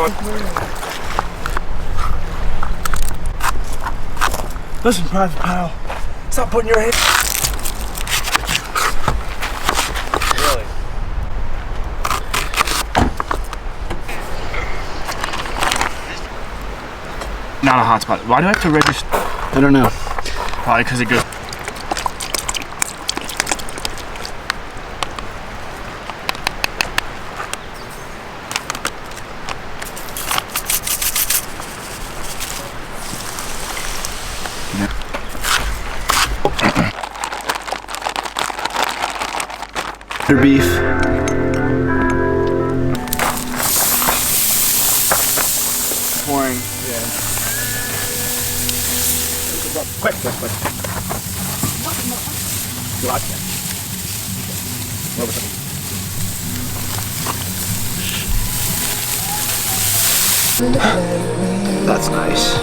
God. Listen, Private Pile. Stop putting your hand. Really? Not a hotspot. Why do I have to register? I don't know. Probably because it goes. Beef. Pouring. Yeah. Quick. Gotcha. That's nice.